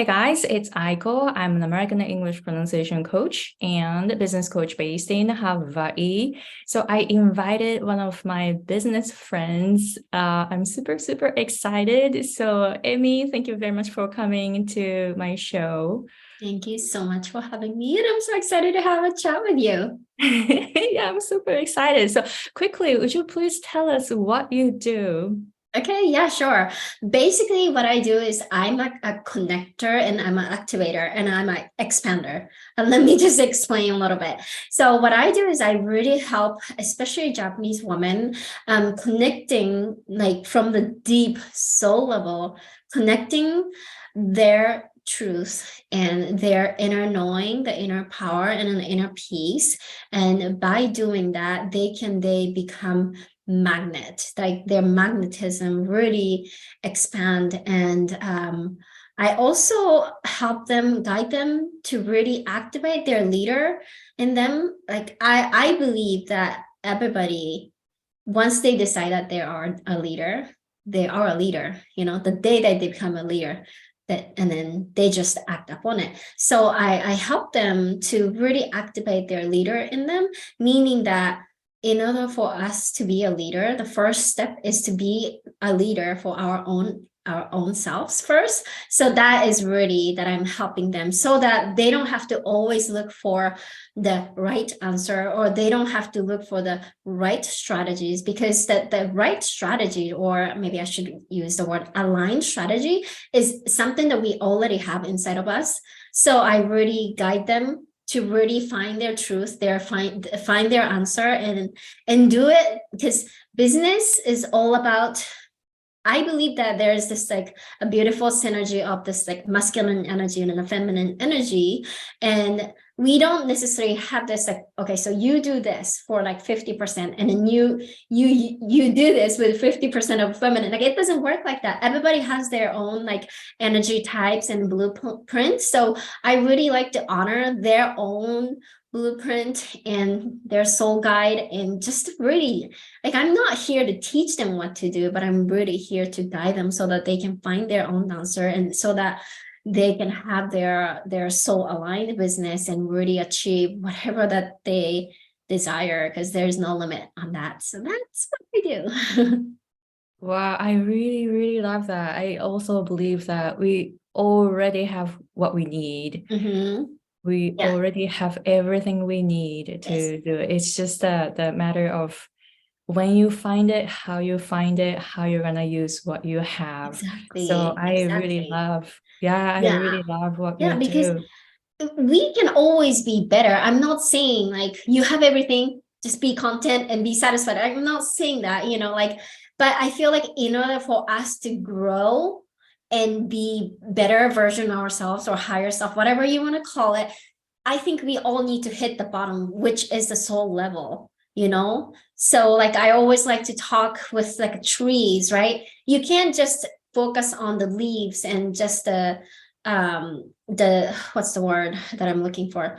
Hey guys, it's Aiko. I'm an American English pronunciation coach and business coach based in Hawaii. So I invited one of my business friends. I'm super excited. So Amy, thank you very much for coming to my show. Thank you so much for having me, and I'm so excited to have a chat with you. Yeah, I'm super excited. So quickly, would you please tell us what you do? Okay, yeah, sure. Basically, what I do is I'm a connector and I'm an activator and I'm an expander. And let me just explain a little bit. So what I do is I really help, especially Japanese women, connecting like from the deep soul level, connecting their truth and their inner knowing, the inner power and an inner peace. And by doing that, they become magnet, like their magnetism really expand. And I also help them, guide them to really activate their leader in them. Like I believe that everybody, once they decide that they are a leader, they are a leader, you know, the day that they become a leader, and then they just act upon it. So I help them to really activate their leader in them, meaning that in order for us to be a leader, the first step is to be a leader for our own selves first. So that is really that I'm helping them so that they don't have to always look for the right answer, or they don't have to look for the right strategies, because the right strategy, or maybe I should use the word aligned strategy, is something that we already have inside of us. So I really guide them to really find their truth, find their answer, and do it, because business is all about, I believe that there's this like a beautiful synergy of this like masculine energy and a feminine energy. And we don't necessarily have this like, okay, so you do this for like 50% and then you do this with 50% of feminine. Like it doesn't work like that. Everybody has their own like energy types and blueprints. So I really like to honor their own blueprint and their soul guide, and just really, like, I'm not here to teach them what to do, but I'm really here to guide them so that they can find their own answer, and so that they can have their soul aligned business and really achieve whatever that they desire, because there's no limit on that. So that's what I do. Wow, I really love that. I also believe that we already have what we need. We Yeah. already have everything we need to Yes. do it. It's just the matter of when you find it, how you find it, how you're gonna use what you have. Exactly. So I really love what you Yeah, because do. we can always be better. I'm not saying like you have everything, just be content and be satisfied. I'm not saying that, you know, like, but I feel like in order for us to grow and be better version of ourselves, or higher self, whatever you want to call it, I think we all need to hit the bottom, which is the soul level, you know? So like I always like to talk with like trees, right? You can't just focus on the leaves and just the what's the word that I'm looking for,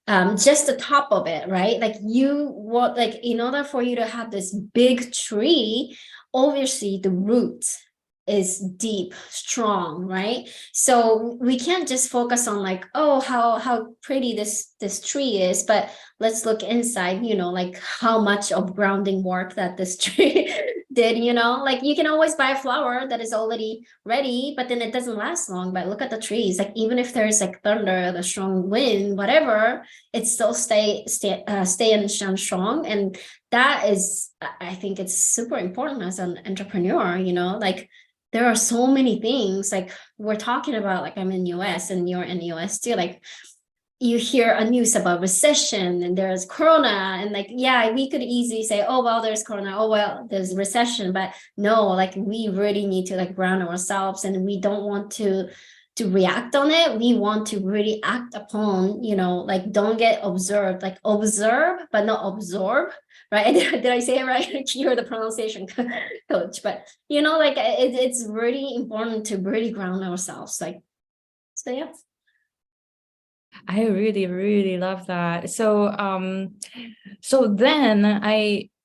just the top of it, right? Like in order for you to have this big tree, obviously the roots is deep, strong, right? So we can't just focus on like, oh, how pretty this tree is, but let's look inside, you know, like how much of grounding work that this tree did, you know. Like you can always buy a flower that is already ready, but then it doesn't last long. But look at the trees, like even if there's like thunder, the strong wind, whatever, it still stay and stand strong. And that is, I think it's super important as an entrepreneur, you know, like there are so many things, like we're talking about, like I'm in US and you're in the US too, like you hear a news about recession and there's corona, and like, yeah, we could easily say, oh well, there's corona, oh well, there's recession, but no, like we really need to like ground ourselves, and we don't want to react on it. We want to really act upon, you know, like don't get observed, like observe but not absorb, right? Did I say it right? You're the pronunciation coach, but you know, like it's really important to really ground ourselves, like, so yeah. I really love that. So then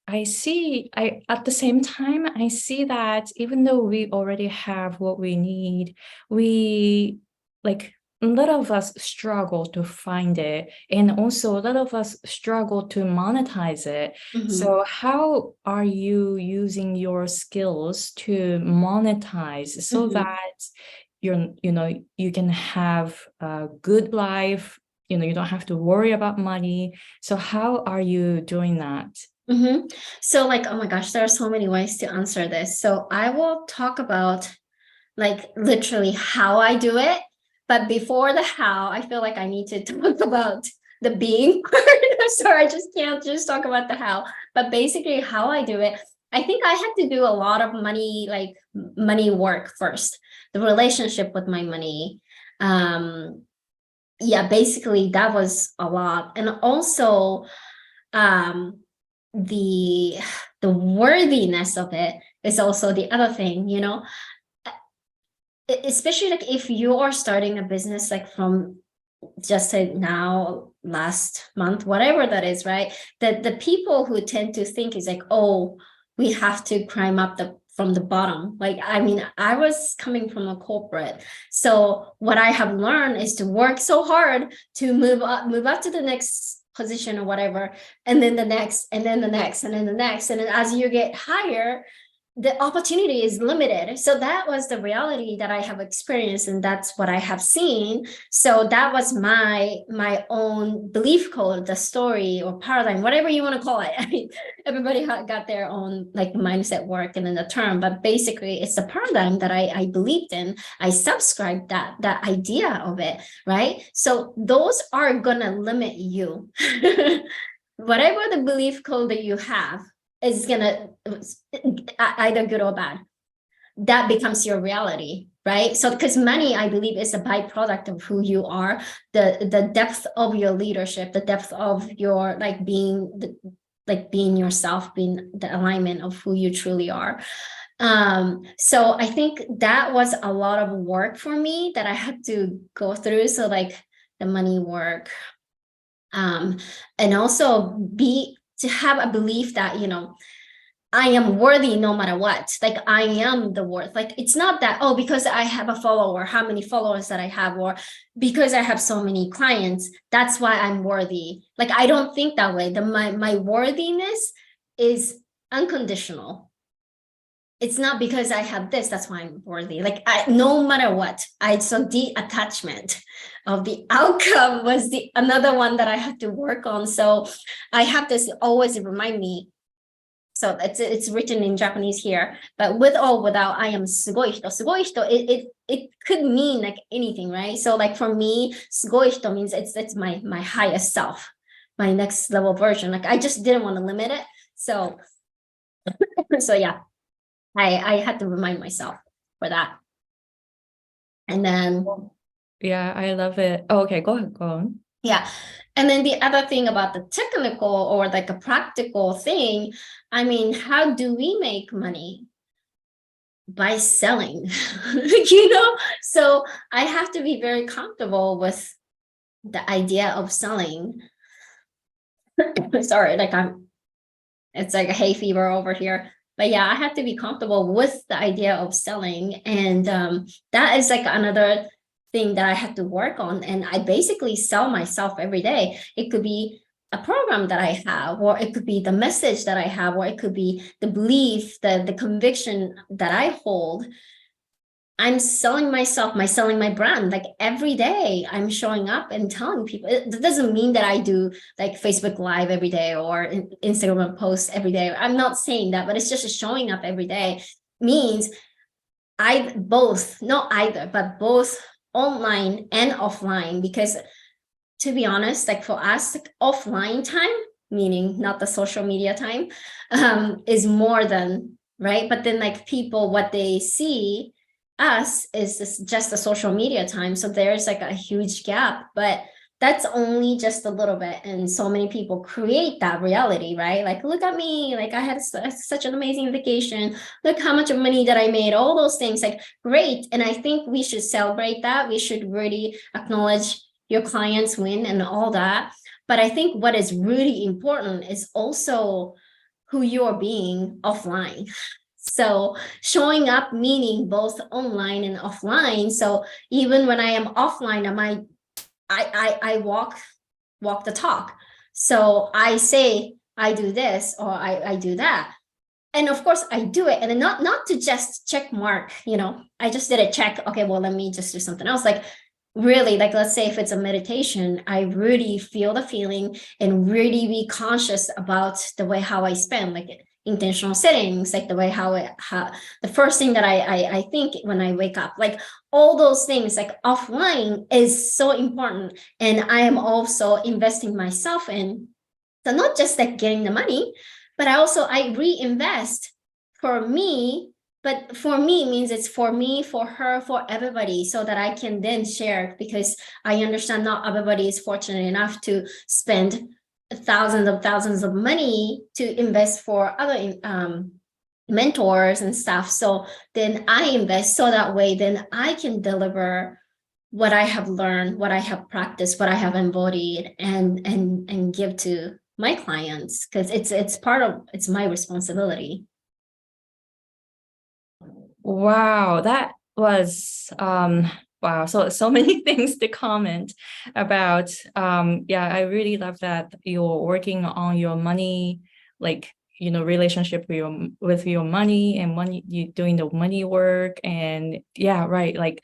I see, at the same time, I see that even though we already have what we need, we like a lot of us struggle to find it, and also a lot of us struggle to monetize it. So how are you using your skills to monetize so that you can have a good life, you don't have to worry about money? So how are you doing that? So like, oh my gosh, there are so many ways to answer this. So I will talk about like literally how I do it. But before the how, I feel like I need to talk about the being part. So I just can't just talk about the how. But basically how I do it, I think I had to do a lot of money work first. The relationship with my money. Yeah, basically that was a lot. And also the worthiness of it is also the other thing, especially like if you are starting a business like from just say now, last month, whatever that is, right? The people who tend to think is like, oh, we have to climb up from the bottom. Like, I mean, I was coming from a corporate. So what I have learned is to work so hard to move up to the next position or whatever, and then the next, and then the next, and then the next. And then as you get higher, the opportunity is limited. So that was the reality that I have experienced, and that's what I have seen. So that was my own belief code, the story or paradigm, whatever you want to call it. I mean, everybody got their own like mindset work and then the term, but basically it's the paradigm that I believed in. I subscribed that idea of it, right? So those are gonna limit you. Whatever the belief code that you have is gonna either good or bad. That becomes your reality, right? So because money, I believe, is a byproduct of who you are, the depth of your leadership, the depth of your being yourself, being the alignment of who you truly are. So I think that was a lot of work for me that I had to go through. So like the money work, and also to have a belief that, I am worthy no matter what. Like I am the worth. Like it's not that, oh, because I have a follower, how many followers that I have, or because I have so many clients, that's why I'm worthy. Like I don't think that way. My worthiness is unconditional. It's not because I have this, that's why I'm worthy. Like no matter what, so the attachment of the outcome was another one that I had to work on. So I have to always remind me. So it's written in Japanese here, but with or without, I am すごい人. すごい人, it could mean like anything, right? So like for me, すごい人 means it's my highest self, my next level version. Like I just didn't want to limit it. So yeah. I had to remind myself for that. And then yeah, I love it. Oh, okay, go on. Yeah. And then the other thing about the technical or like a practical thing, I mean, how do we make money? By selling, So I have to be very comfortable with the idea of selling. Sorry, it's like a hay fever over here. But yeah, I have to be comfortable with the idea of selling. And that is like another thing that I had to work on. And I basically sell myself every day. It could be a program that I have, or it could be the message that I have, or it could be the belief, the conviction that I hold. I'm selling myself, selling my brand. Like every day I'm showing up and telling people. It doesn't mean that I do like Facebook Live every day or Instagram posts every day. I'm not saying that, but it's just showing up every day means both online and offline. Because to be honest, like for us, like offline time, meaning not the social media time, is more than, right? But then like people, what they see us is just the social media time. So there's like a huge gap, but that's only just a little bit. And so many people create that reality, right? Like, look at me, like I had such an amazing vacation. Look how much money that I made, all those things, like great. And I think we should celebrate that. We should really acknowledge your clients win and all that. But I think what is really important is also who you're being offline. So showing up meaning both online and offline. So even when I am offline, I walk the talk. So I say I do this or I do that. And of course I do it, and not to just check mark, I just did a check. Okay, well, let me just do something else. Like really, like let's say if it's a meditation, I really feel the feeling and really be conscious about the way how I spend, like intentional settings, like the way how the first thing that I think when I wake up, like all those things, like offline is so important. And I am also investing myself in, so not just like getting the money, but I reinvest for me. But for me means it's for me, for her, for everybody, so that I can then share, because I understand not everybody is fortunate enough to spend thousands of money to invest for other mentors and stuff. So then I invest, so that way then I can deliver what I have learned, what I have practiced, what I have embodied, and give to my clients, because it's my responsibility. Wow, that was wow, so many things to comment about. Yeah, I really love that you're working on your money, like relationship with your money, and you doing the money work, and yeah, right, like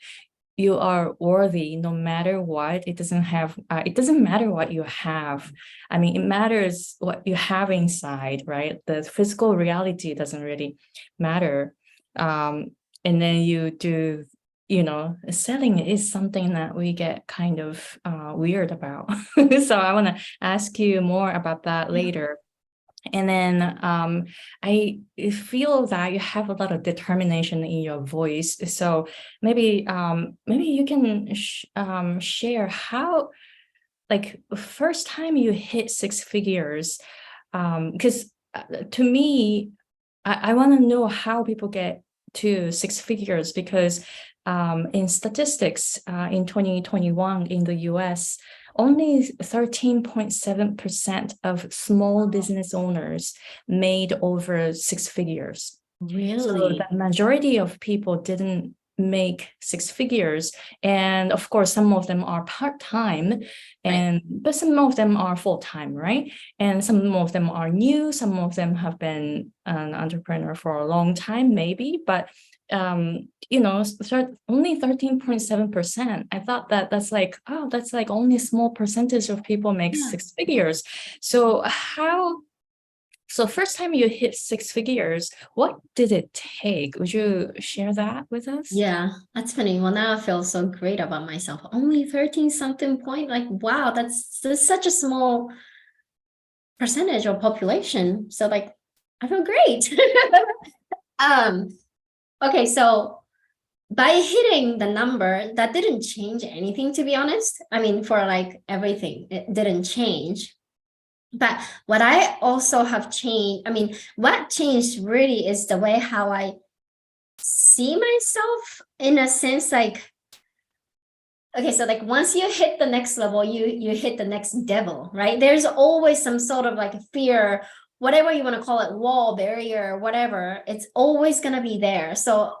you are worthy no matter what. It doesn't matter what you have. I mean, it matters what you have inside, right? The physical reality doesn't really matter. And then you do, selling is something that we get kind of weird about. So I want to ask you more about that later. And then I feel that you have a lot of determination in your voice. So maybe you can share how, like, first time you hit six figures, because to me, I want to know how people get to six figures, because in statistics in 2021 in the US, only 13.7% of small business owners made over six figures. Really? So the majority of people didn't make six figures. And of course, some of them are part-time, but some of them are full-time, right? And some of them are new, some of them have been an entrepreneur for a long time, maybe, but only 13.7%. I thought that's like only a small percentage of people make six figures. So first time you hit six figures, what did it take? Would you share that with us? Yeah, that's funny. Well, now I feel so great about myself. Only 13 something point. Like, wow, that's such a small percentage of population. So like, I feel great. Okay, so by hitting the number, that didn't change anything, to be honest. I mean, for like everything, it didn't change. But what I also have changed, what changed really is the way how I see myself, in a sense, like, okay, so like once you hit the next level, you hit the next level, right? There's always some sort of like fear, whatever you want to call it, wall, barrier, whatever, it's always going to be there. So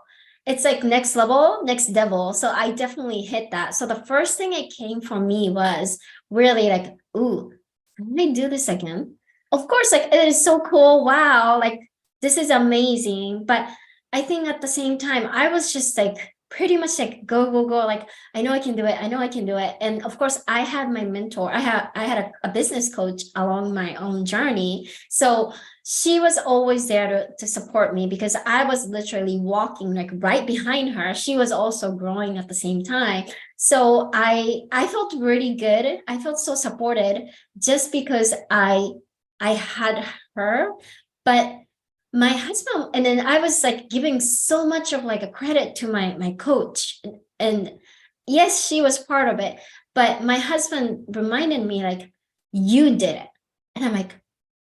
it's like next level, next level. So I definitely hit that. So the first thing it came for me was really like, ooh, can I do this again? Of course, like it is so cool. Wow, like this is amazing. But I think at the same time, I was just like pretty much like go. Like, I know I can do it. And of course, I had my mentor. I had a business coach along my own journey. So she was always there to support me, because I was literally walking like right behind her. She was also growing at the same time. So I felt really good. I felt so supported just because I had her. But my husband, and then I was like giving so much of like a credit to my coach, and yes, she was part of it, but my husband reminded me like, you did it. And I'm like,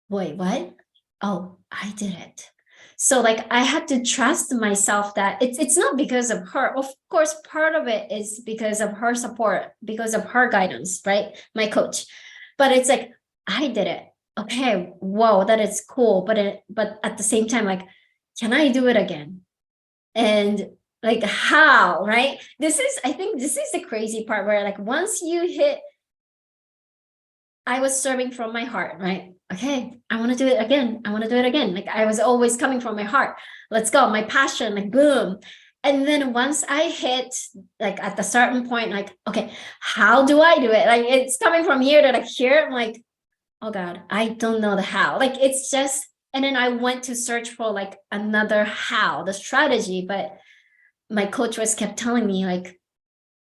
wait, what? Oh, I did it. So like I had to trust myself that it's not because of her. Of course, part of it is because of her support, because of her guidance, right? My coach. But it's like, I did it. Okay, whoa, that is cool. But at the same time, like, can I do it again? And like, how, right? I think this is the crazy part where like, once you hit, I was serving from my heart, right? Okay, I want to do it again. I want to do it again. Like, I was always coming from my heart. Let's go. My passion, like, boom. And then once I hit, like, at the certain point, like, okay, how do I do it? Like, it's coming from here to like here. I'm like, oh God, I don't know the how. Like, it's just, and then I went to search for like another how, the strategy. But my coach was kept telling me, like,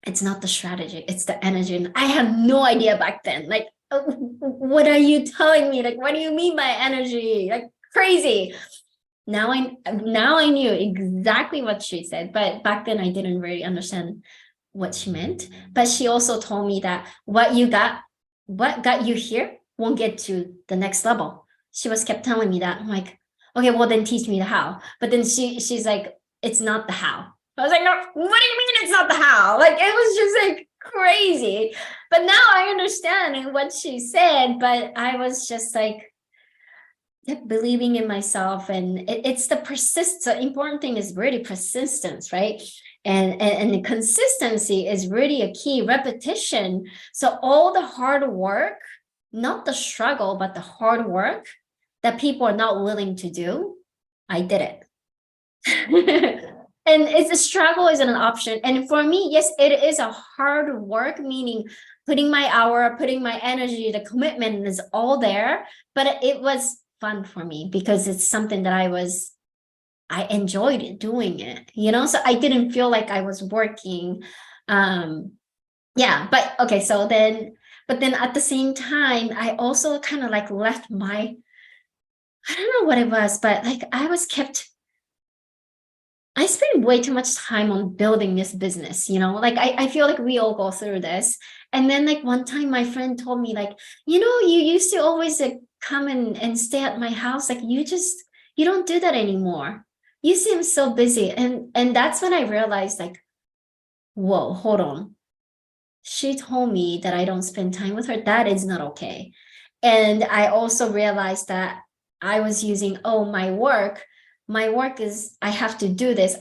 it's not the strategy, it's the energy. And I had no idea back then. Like, what are you telling me? Like, what do you mean by energy? Like, crazy. Now I knew exactly what she said, but back then I didn't really understand what she meant. But she also told me that what got you here won't get to the next level. She was kept telling me that. I'm like, okay, well then teach me the how. But then she's like, it's not the how. I was like, no, what do you mean it's not the how? Like, it was just like crazy. But now I understand what she said, but I was just like, believing in myself. And it's the the important thing is really persistence, right? And the consistency is really a key, repetition. So all the hard work, not the struggle, but the hard work that people are not willing to do, I did it. And it's a struggle isn't an option. And for me, yes, it is a hard work, meaning putting my hour, putting my energy, the commitment is all there. But it was fun for me because it's something that I enjoyed doing it, so I didn't feel like I was working. Yeah, but okay, but then at the same time, I also kind of like left I don't know what it was, but like I spent way too much time on building this business, like I feel like we all go through this. And then like one time my friend told me like, you used to always like come and stay at my house. Like you don't do that anymore. You seem so busy. And that's when I realized like, whoa, hold on. She told me that I don't spend time with her. That is not okay. And I also realized that I was using, my work is I have to do this.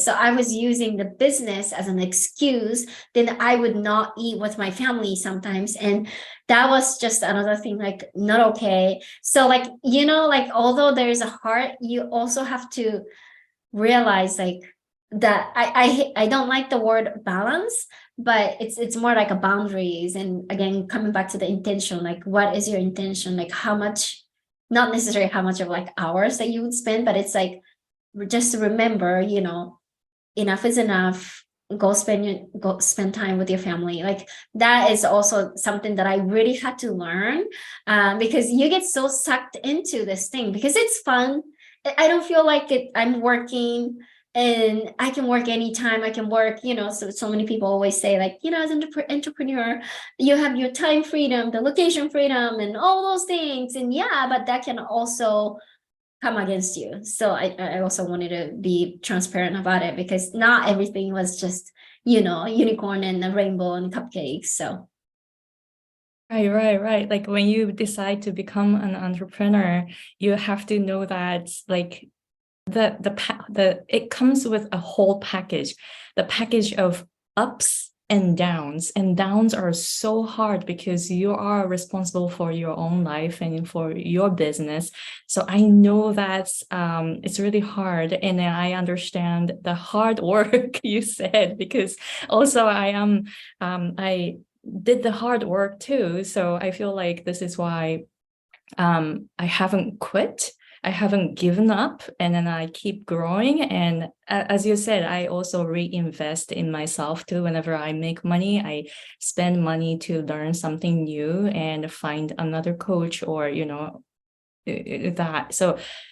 So I was using the business as an excuse. Then I would not eat with my family sometimes. And that was just another thing, like not okay. So like, like although there's a heart, you also have to realize like that I don't like the word balance, but it's more like a boundaries. And again, coming back to the intention, like what is your intention? Like how much, not necessarily how much of like hours that you would spend, but it's like just remember, enough is enough. Go spend time with your family. Like that is also something that I really had to learn, because you get so sucked into this thing because it's fun. I don't feel like I'm working and I can work anytime. I can work, so many people always say like, as an entrepreneur, you have your time freedom, the location freedom and all those things. And yeah, but that can also come against you. So I also wanted to be transparent about it because not everything was just, unicorn and a rainbow and cupcakes. So. Right. Like when you decide to become an entrepreneur, you have to know that like it comes with a whole package, the package of ups and downs are so hard because you are responsible for your own life and for your business. So I know that it's really hard, and I understand the hard work you said, because also I did the hard work too. So I feel like this is why I haven't quit. I haven't given up, and then I keep growing. And as you said, I also reinvest in myself too. Whenever I make money, I spend money to learn something new and find another coach or, that.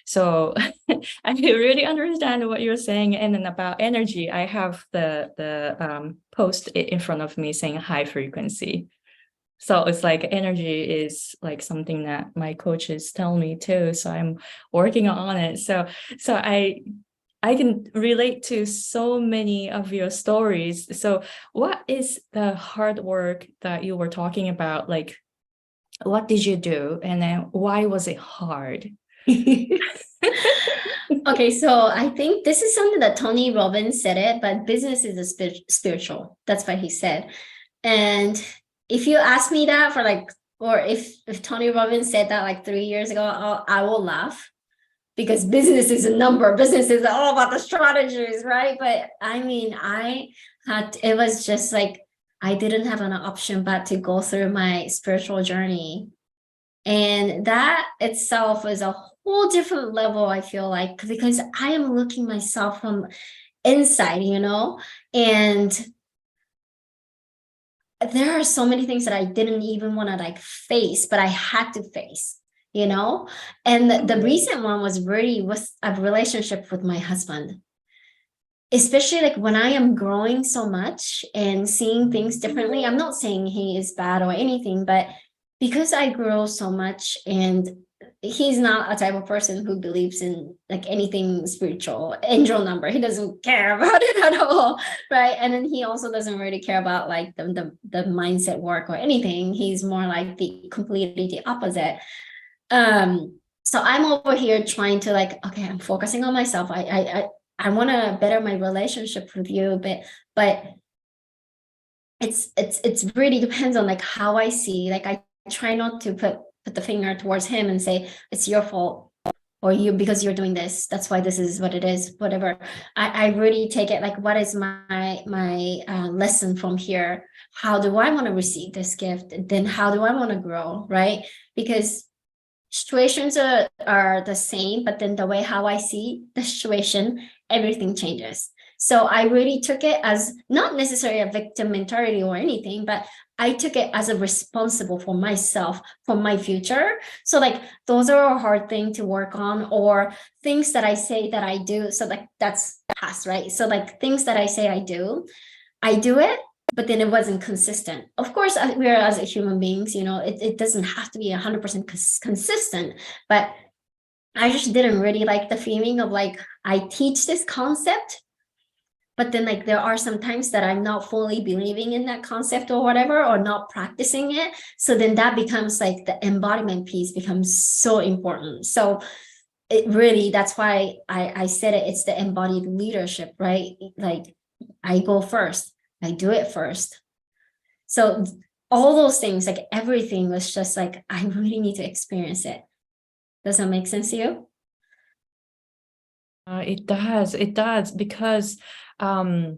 So I really understand what you're saying. And then about energy, I have the post in front of me saying high frequency. So it's like energy is like something that my coaches tell me too. So I'm working on it. So I can relate to so many of your stories. So what is the hard work that you were talking about? Like, what did you do? And then why was it hard? Okay, so I think this is something that Tony Robbins said it, but business is a spiritual. That's what he said. And if you ask me that for like, or if Tony Robbins said that like 3 years ago, I will laugh, because business is a number. Business is all about the strategies, right? But I mean, it was just like, I didn't have an option but to go through my spiritual journey. And that itself is a whole different level, I feel like, because I am looking myself from inside, and there are so many things that I didn't even want to like face, but I had to face, and the recent one was really with a relationship with my husband, especially like when I am growing so much and seeing things differently. I'm not saying he is bad or anything, but because I grow so much, and he's not a type of person who believes in like anything spiritual, angel number. He doesn't care about it at all, right? And then he also doesn't really care about like the mindset work or anything. He's more like completely the opposite. So I'm over here trying to like, okay, I'm focusing on myself. I want to better my relationship with you, but it's really depends on like how I see. Like I try not to put the finger towards him and say it's your fault or you because you're doing this. That's why this is what it is. Whatever. I really take it like, what is my lesson from here? How do I want to receive this gift? Then how do I want to grow? Right? Because situations are the same, but then the way how I see the situation, everything changes. So I really took it as not necessarily a victim mentality or anything, but I took it as a responsible for myself, for my future. So like those are a hard thing to work on, or things that I say that I do. So like that's past, right? So like things that I say I do it, but then it wasn't consistent. Of course, we're as human beings, it doesn't have to be 100% consistent, but I just didn't really like the feeling of like, I teach this concept, but then like there are some times that I'm not fully believing in that concept or whatever, or not practicing it. So then that becomes like the embodiment piece becomes so important. So it really, that's why I said it, it's the embodied leadership, right? Like I go first, I do it first. So all those things, like everything was just like, I really need to experience it. Does that make sense to you? It does, because like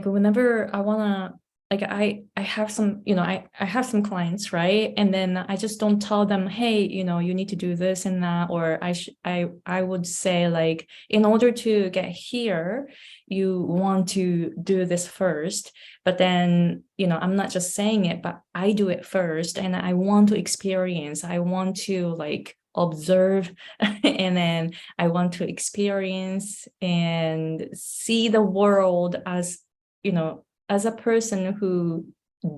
whenever I wanna, like I have some, I have some clients, right? And then I just don't tell them, hey, you need to do this and that, or I would say like, in order to get here, you want to do this first. But then, I'm not just saying it, but I do it first, and I want to experience, I want to like observe, and then I want to experience and see the world as, as a person who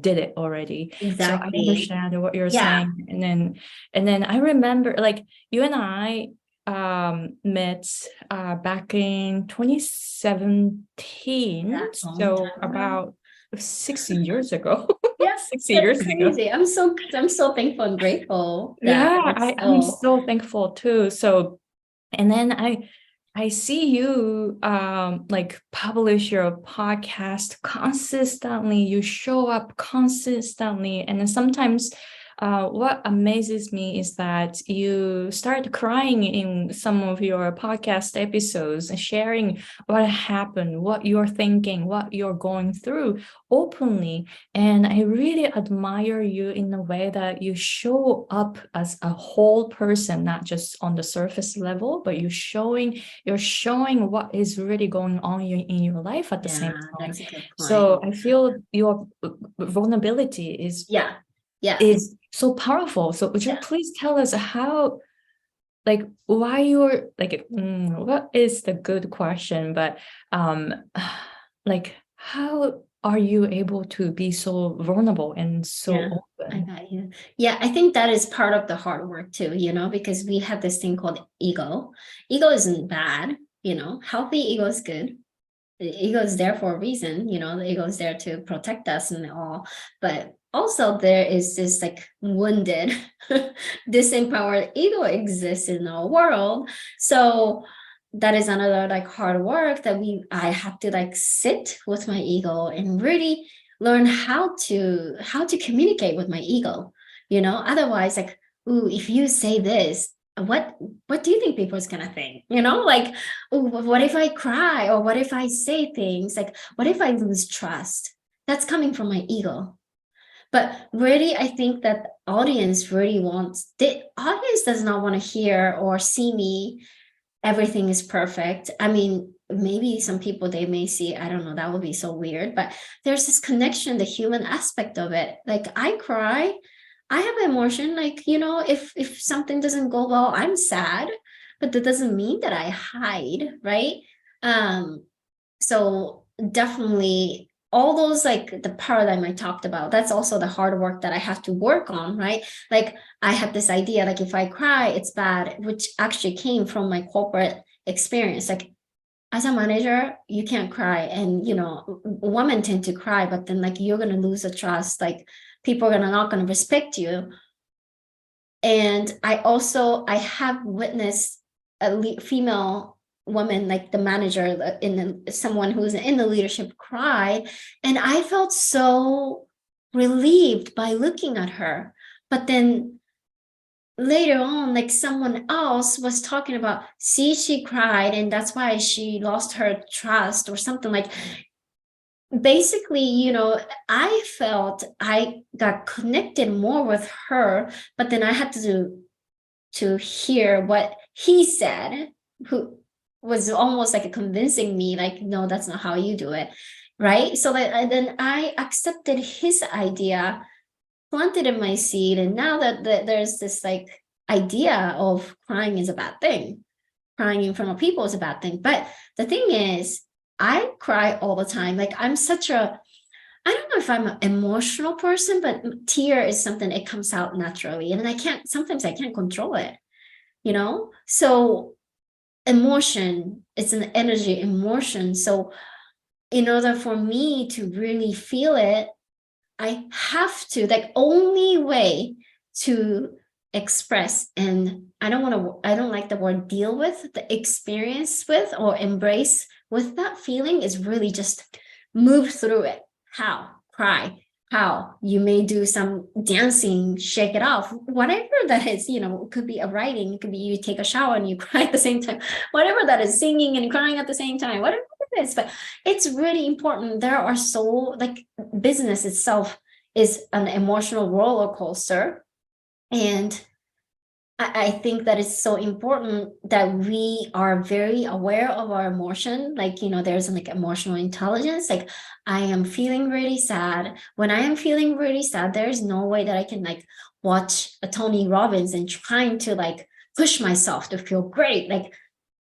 did it already. Exactly. So I understand what you're saying. And then I remember like you and I met back in 2017. So about 6 years ago. Yeah, 6 years crazy. ago. I'm so thankful and grateful. I'm so thankful too. So, and then I see you like publish your podcast consistently. You show up consistently, and then sometimes what amazes me is that you start crying in some of your podcast episodes and sharing what happened, what you're thinking, what you're going through openly. And I really admire you in a way that you show up as a whole person, not just on the surface level, but you're showing what is really going on in your life at the same time. That's a good point. So I feel your vulnerability is so powerful. So would you please tell us how, like, why you're like, what is the good question, but like, how are you able to be so vulnerable and so open? I got you. Yeah, I think that is part of the hard work too, because we have this thing called ego. Ego isn't bad, healthy ego is good. The ego is there for a reason, the ego is there to protect us and all, but also there is this like wounded, disempowered ego exists in our world. So that is another like hard work that I have to like sit with my ego and really learn how to communicate with my ego. Otherwise, like, ooh, if you say this, what do you think people is gonna think? Like, ooh, what if I cry, or what if I say things like, what if I lose trust? That's coming from my ego. But really, I think that the audience does not want to hear or see me everything is perfect. I mean, maybe some people, they may see, I don't know, that would be so weird, but there's this connection, the human aspect of it. Like, I cry, I have emotion, like, if something doesn't go well, I'm sad, but that doesn't mean that I hide, right? So definitely all those, like the paradigm I talked about, that's also the hard work that I have to work on, right? Like, I had this idea, like, if I cry, it's bad, which actually came from my corporate experience. Like, as a manager, you can't cry. And, women tend to cry, but then like, you're going to lose the trust. Like, people are not going to respect you. And I have witnessed a female woman, like the manager, someone who's in the leadership, cry, and I felt so relieved by looking at her. But then later on, like, someone else was talking about, see, she cried and that's why she lost her trust or something. Like, basically, I felt I got connected more with her, but then I had to hear what he said, who was almost like convincing me, like, no, that's not how you do it, right? So then I accepted his idea, planted in my seed, and now that there's this like idea of crying is a bad thing, crying in front of people is a bad thing. But the thing is, I cry all the time. Like, I don't know if I'm an emotional person, but tear is something, it comes out naturally, and sometimes I can't control it, so emotion, it's an energy emotion. So in order for me to really feel it, I have to, like, only way to express, and I don't like the word deal with, the experience with or embrace with that feeling, is really just move through it. How? Cry. How? You may do some dancing, shake it off, whatever that is, it could be a writing, it could be you take a shower and you cry at the same time, whatever that is, singing and crying at the same time, whatever it is. But it's really important. There are like, business itself is an emotional roller coaster. And I think that it's so important that we are very aware of our emotion. Like, there's like emotional intelligence. Like, I am feeling really sad. When I am feeling really sad, there's no way that I can like watch a Tony Robbins and trying to like push myself to feel great. Like,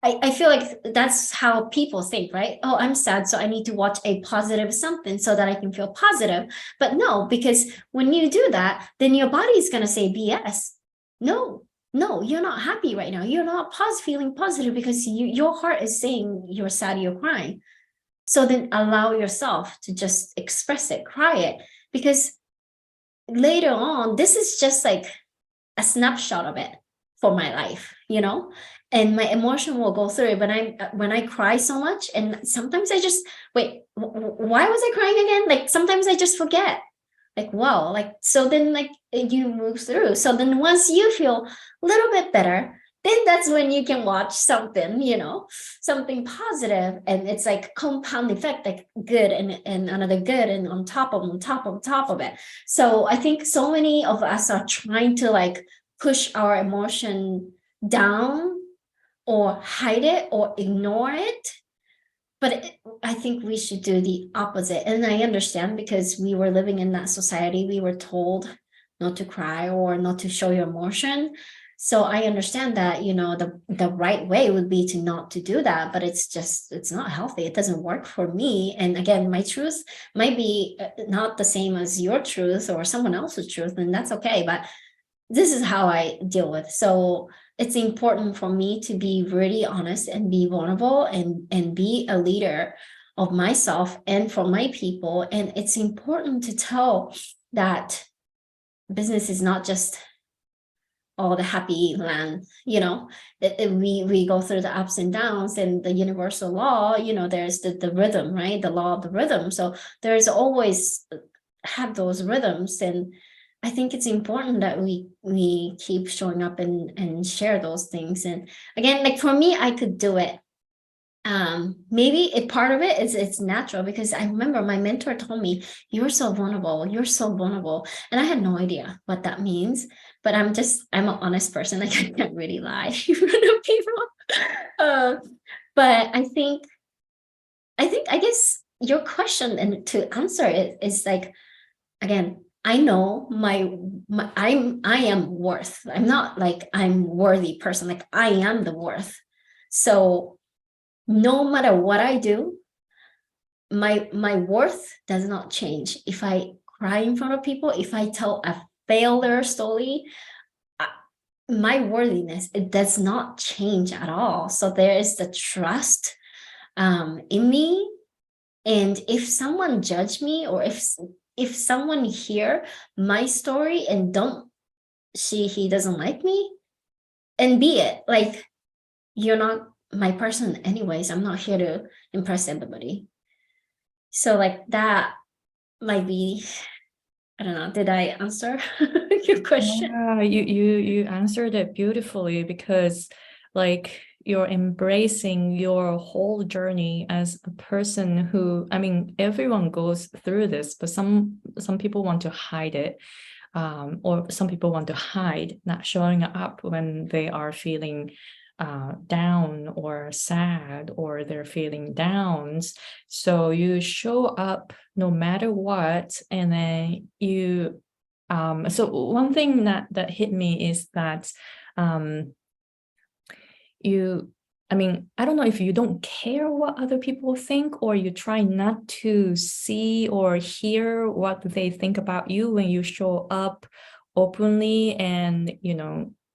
I feel like that's how people think, right? Oh, I'm sad, so I need to watch a positive something so that I can feel positive. But no, because when you do that, then your body is going to say BS. No, you're not happy right now. You're not feeling positive because your heart is saying you're sad, you're crying. So then allow yourself to just express it, cry it, because later on, this is just like a snapshot of it for my life, and my emotion will go through it. When I cry so much, and sometimes I just, wait, why was I crying again? Like, sometimes I just forget. Like, wow, like, so then like you move through. So then once you feel a little bit better, then that's when you can watch something, something positive, and it's like compound effect, like good and another good, and on top of it. So I think so many of us are trying to like push our emotion down or hide it or ignore it. But I think we should do the opposite. And I understand, because we were living in that society. We were told not to cry or not to show your emotion. So I understand that, the right way would be to not to do that, but it's not healthy. It doesn't work for me. And again, my truth might be not the same as your truth or someone else's truth, and that's okay. But this is how I deal with. So it's important for me to be really honest and be vulnerable and be a leader of myself and for my people. And it's important to tell that business is not just all the happy land, we go through the ups and downs, and the universal law, there's the rhythm, right? The law of the rhythm. So there's always have those rhythms. And I think it's important that we keep showing up and share those things. And again, like for me, I could do it. Maybe a part of it is it's natural, because I remember my mentor told me, you're so vulnerable, and I had no idea what that means. But I'm an honest person, like I can't really lie in front of people. But I guess your question, and to answer it, is like, again, I know I am worth. I'm not like I'm worthy person, like I am the worth. So no matter what I do, my worth does not change. If I cry in front of people, if I tell a failure story, my worthiness, it does not change at all. So there is the trust in me. And if someone judge me, or if someone hear my story and he doesn't like me, and be it, like, you're not my person anyways. I'm not here to impress everybody. So like that might be, I don't know, did I answer your question? Yeah, you answered it beautifully, because like you're embracing your whole journey as a person who, I mean, everyone goes through this, but some people want to hide it, or some people want to hide not showing up when they are feeling down or sad, or they're feeling downs. So you show up no matter what, and then you so one thing that hit me is that I mean, I don't know if you don't care what other people think, or you try not to see or hear what they think about you when you show up openly. And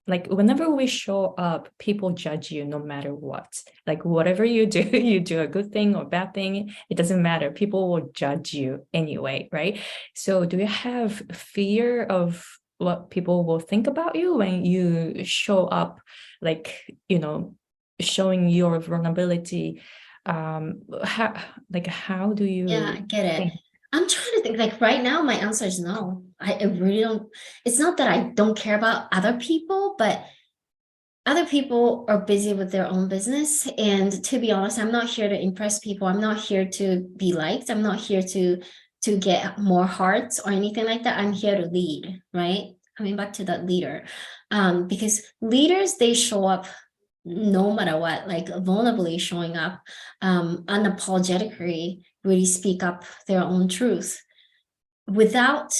like whenever we show up, people judge you no matter what. Like whatever you do, you do a good thing or bad thing, it doesn't matter. People will judge you anyway, right? So do you have fear of what people will think about you when you show up, like, showing your vulnerability? How do you Yeah, I get it. think? I'm trying to think, like right now, my answer is no. I really don't. It's not that I don't care about other people, but other people are busy with their own business. And to be honest, I'm not here to impress people. I'm not here to be liked. I'm not here to get more hearts or anything like that. I'm here to lead, right? Coming back to that leader, because leaders, they show up no matter what, like vulnerably showing up, unapologetically really speak up their own truth without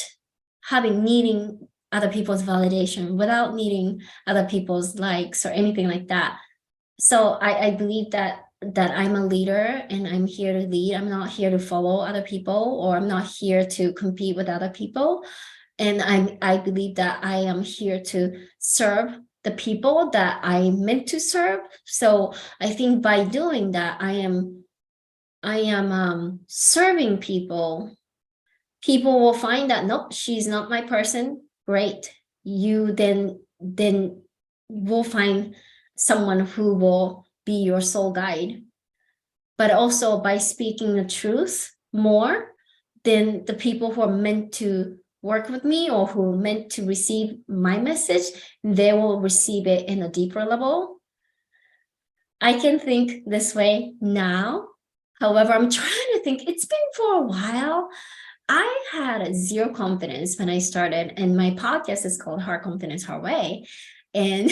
needing other people's validation, without needing other people's likes or anything like that. So I believe that I'm a leader, and I'm here to lead. I'm not here to follow other people, or I'm not here to compete with other people. And I believe that I am here to serve the people that I meant to serve. So I think by doing that, I am serving people. People will find that, nope, she's not my person. Great. You then will find someone who will be your soul guide. But also by speaking the truth more, then the people who are meant to work with me, or who are meant to receive my message, they will receive it in a deeper level. I can think this way now. However, I'm trying to think, it's been for a while. I had zero confidence when I started, and my podcast is called Hard Confidence, Hard Way. And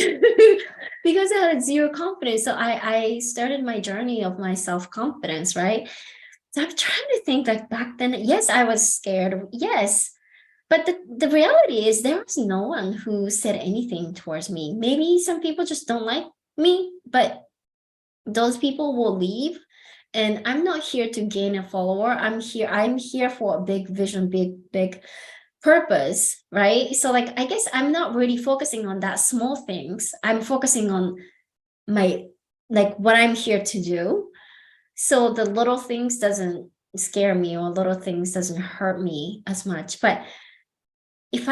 because I had zero confidence, so I started my journey of my self-confidence, right? So I'm trying to think, like back then, yes, I was scared. Yes. But the reality is there was no one who said anything towards me. Maybe some people just don't like me, but those people will leave. And I'm not here to gain a follower. I'm here for a big vision, big purpose, right? So like, I guess I'm not really focusing on that small things. I'm focusing on what I'm here to do. So the little things doesn't scare me, or little things doesn't hurt me as much. But if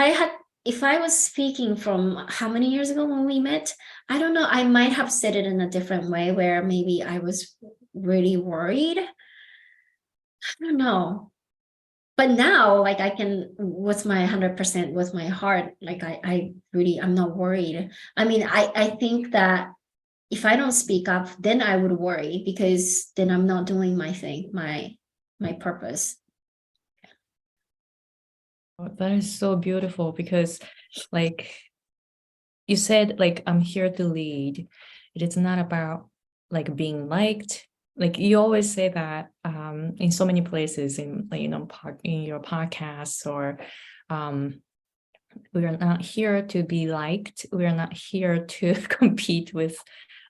I was speaking from how many years ago when we met, I don't know, I might have said it in a different way where maybe I was really worried. I don't know. But now, like I can, with my 100%, with my heart, like I really, I'm not worried. I mean, I think that if I don't speak up, then I would worry because then I'm not doing my thing, my purpose. That is so beautiful because like you said, like I'm here to lead. It is not about like being liked. Like you always say that in so many places in in your podcasts or we are not here to be liked. We are not here to compete with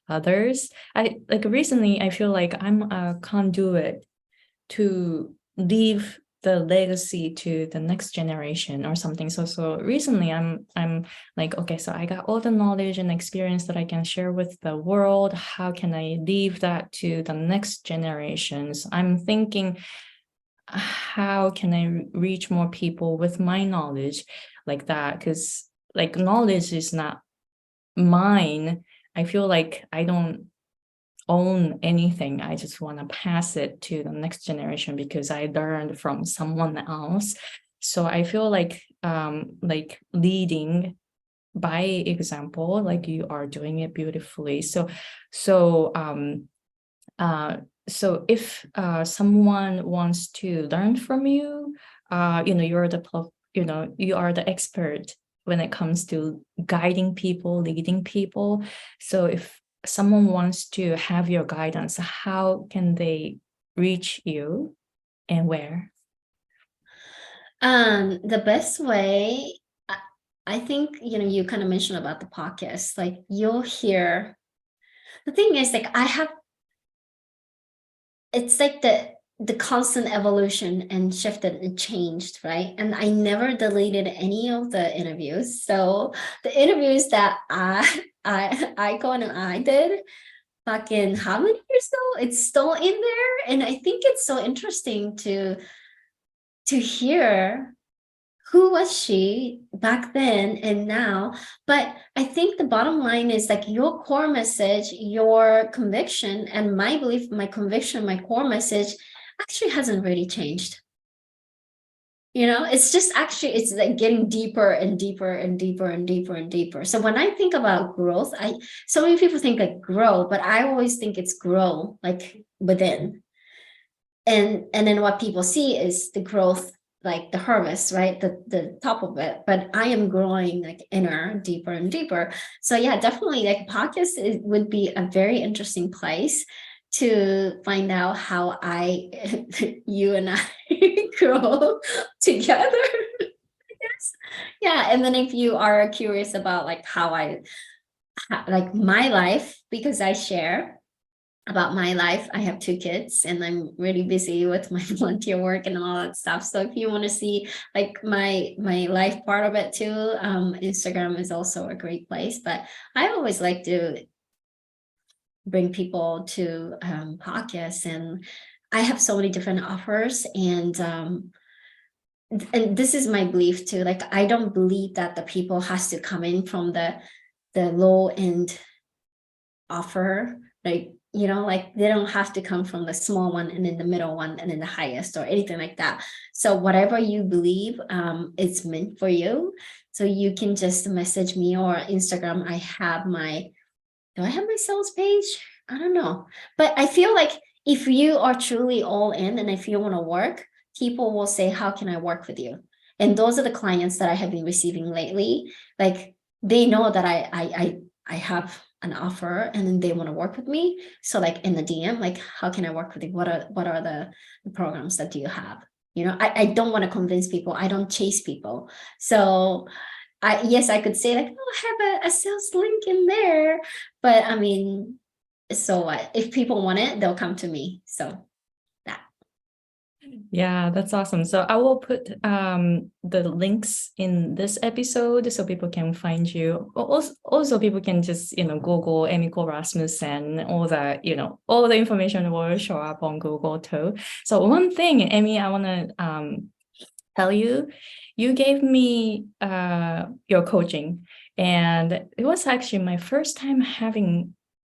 others. I like recently I feel like I'm a conduit to leave the legacy to the next generation or something. So recently I'm like, okay, so I got all the knowledge and experience that I can share with the world. How can I leave that to the next generations? I'm thinking, how can I reach more people with my knowledge like that? Because like knowledge is not mine. I feel like I don't own anything. I just want to pass it to the next generation because I learned from someone else. So I feel like leading by example, like you are doing it beautifully. So if someone wants to learn from you, you're you are the expert when it comes to guiding people, leading people. So if someone wants to have your guidance, how can they reach you and where? The best way, I think, you kind of mentioned about the podcast, like you'll hear, the thing is like it's like the constant evolution and shifted and changed, right? And I never deleted any of the interviews. So the interviews that Aiko and I did back in how many years ago, it's still in there. And I think it's so interesting to hear who was she back then and now. But I think the bottom line is like your core message, your conviction, and my belief, my conviction, my core message actually hasn't really changed. It's just actually, it's like getting deeper and deeper and deeper and deeper and deeper. So when I think about growth, so many people think like grow, but I always think it's grow like within. And then what people see is the growth, like the harvest, right? The top of it. But I am growing like inner, deeper and deeper. So yeah, definitely like podcast would be a very interesting place to find out how you and I grow together. Yes. Yeah. And then if you are curious about like how like my life, because I share about my life, I have 2 kids and I'm really busy with my volunteer work and all that stuff. So if you want to see like my life part of it too, Instagram is also a great place. But I always like to bring people to podcasts, and I have so many different offers, and this is my belief too. Like I don't believe that the people has to come in from the low end offer, like like they don't have to come from the small one and then the middle one and then the highest or anything like that. So whatever you believe it's meant for you. So you can just message me or Instagram. Do I have my sales page? I don't know. But I feel like if you are truly all in and if you want to work, people will say, how can I work with you? And those are the clients that I have been receiving lately. Like they know that I have an offer and then they want to work with me. So like in the DM, like, how can I work with you? What are the programs that you have? I don't want to convince people. I don't chase people. So yes, I could say like, oh, I have a sales link in there, but I mean, so what? If people want it, they'll come to me. So that. Yeah, that's awesome. So I will put the links in this episode so people can find you. Also people can just, Google Emiko Rasmussen, all the information will show up on Google too. So one thing, Emmy, I want to tell you, you gave me your coaching, and it was actually my first time having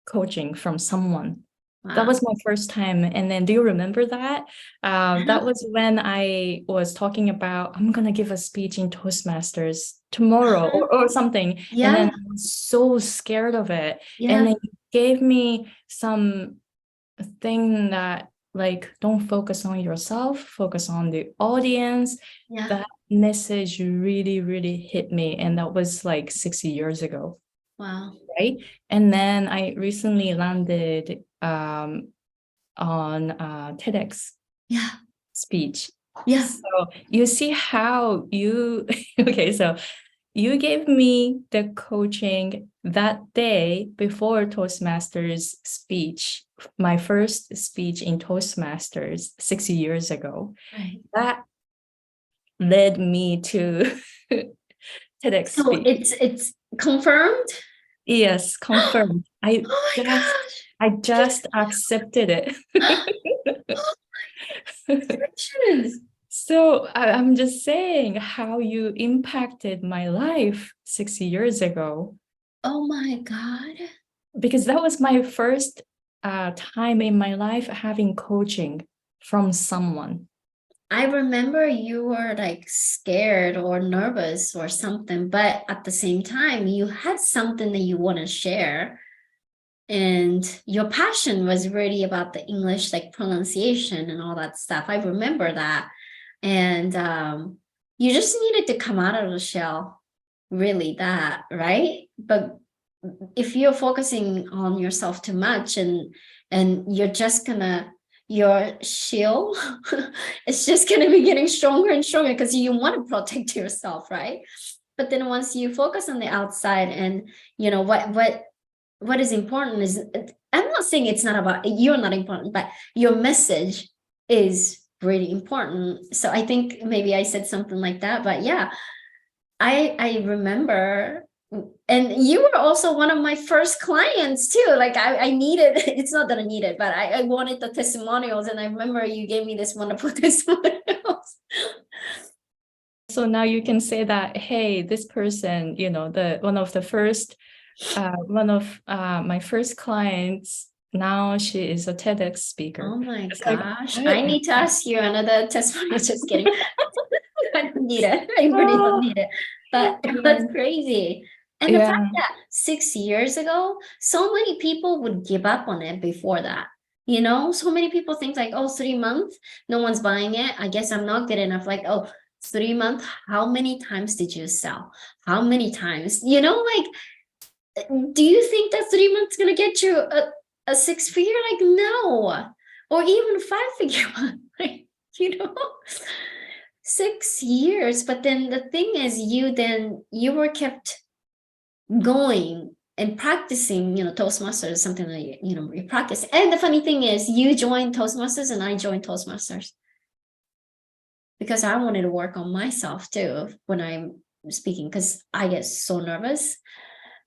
coaching from someone. That was my first time. And then do you remember that? That was when I was talking about, I'm going to give a speech in Toastmasters tomorrow or something. Yeah. And then I was so scared of it. Yeah. And then you gave me some thing that like, don't focus on yourself, focus on the audience. Yeah. That message really, really hit me. And that was like 6 years ago. Wow. Right. And then I recently landed on TEDx speech. Yeah. So you see how you, okay, so you gave me the coaching that day before Toastmasters speech, my first speech in Toastmasters 6 years ago. Right. That led me to TEDx So speech. it's confirmed? Yes, confirmed. I just accepted it. So I'm just saying how you impacted my life 6 years ago. Oh my God. Because that was my first time in my life having coaching from someone. I remember you were like scared or nervous or something, but at the same time, you had something that you want to share. And your passion was really about the English, like pronunciation and all that stuff. I remember that. And you just needed to come out of the shell, really, that, right? But if you're focusing on yourself too much and you're just gonna, your shield it's just going to be getting stronger and stronger because you want to protect yourself, right? But then once you focus on the outside and you know what is important is, I'm not saying it's not about you're not important, but your message is really important. So I think maybe I said something like that, but yeah, I remember. And you were also one of my first clients too. Like I needed, it's not that I needed, but I wanted the testimonials. And I remember you gave me this wonderful testimonials. So now you can say that, hey, this person, you know, one of my first clients, now she is a TEDx speaker. Oh my gosh. I need to ask you another testimonial. Just kidding. I don't need it. I really don't need it. But that's crazy. And the fact that 6 years ago, so many people would give up on it before that. You know, so many people think like, oh, 3 months, no one's buying it. I guess I'm not good enough. Like, oh, 3 months, how many times did you sell? How many times? You know, like, do you think that 3 months is going to get you a 6-figure? Like, no. Or even 5-figure one, like, you know, 6 years. But then the thing is, you were kept going and practicing, you know, Toastmasters is something that, you know, you practice. And the funny thing is you joined Toastmasters and I joined Toastmasters because I wanted to work on myself too when I'm speaking, because I get so nervous.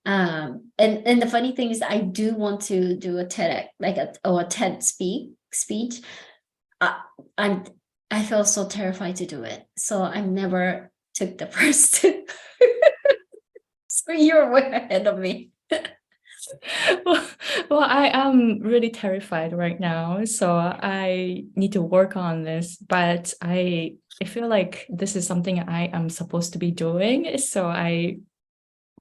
And the funny thing is I do want to do a TED, like a TED speech. I feel so terrified to do it. So I never took the first. So you're way ahead of me. Well, I am really terrified right now, so I need to work on this. But I feel like this is something I am supposed to be doing. So I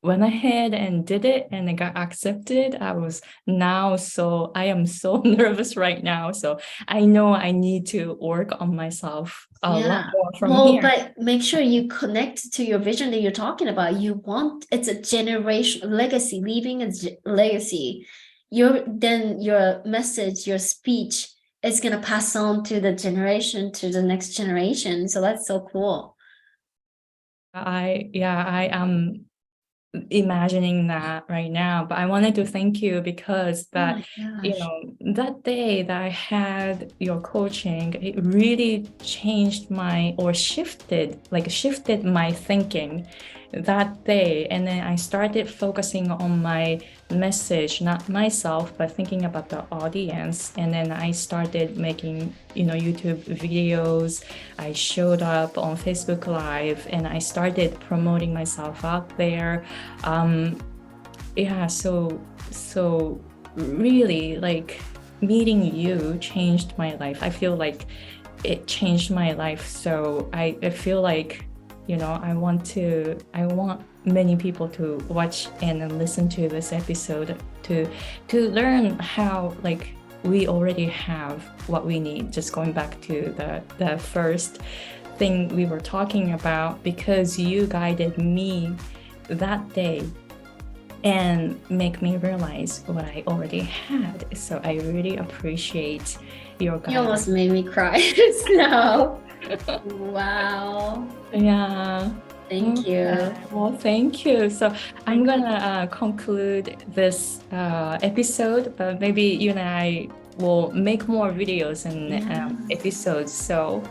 went ahead and did it, and it got accepted. I am so nervous right now. So I know I need to work on myself a lot more from here. But make sure you connect to your vision that you're talking about. It's a generation legacy, leaving a legacy. Your message, your speech is going to pass on to the next generation. So that's so cool. I am imagining that right now, but I wanted to thank you because that you know, that day that I had your coaching, it really changed shifted my thinking. that day. And then I started focusing on my message, not myself, but thinking about the audience. And then I started making, YouTube videos. I showed up on Facebook Live and I started promoting myself out there. So really, like, meeting you changed my life. I feel like it changed my life. So I feel like, I want many people to watch and listen to this episode to learn how, like, we already have what we need. Just going back to the first thing we were talking about, because you guided me that day and make me realize what I already had. So I really appreciate your guidance. You almost made me cry now. Wow. Yeah. Thank you. Well, thank you. So I'm gonna conclude this episode, but maybe you and I will make more videos and episodes. So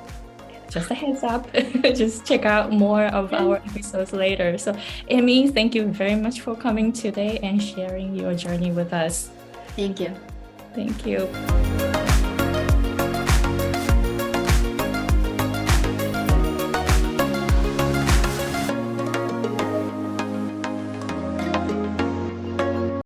just a heads up, just check out more of our episodes later. So Amy, thank you very much for coming today and sharing your journey with us. Thank you. Thank you.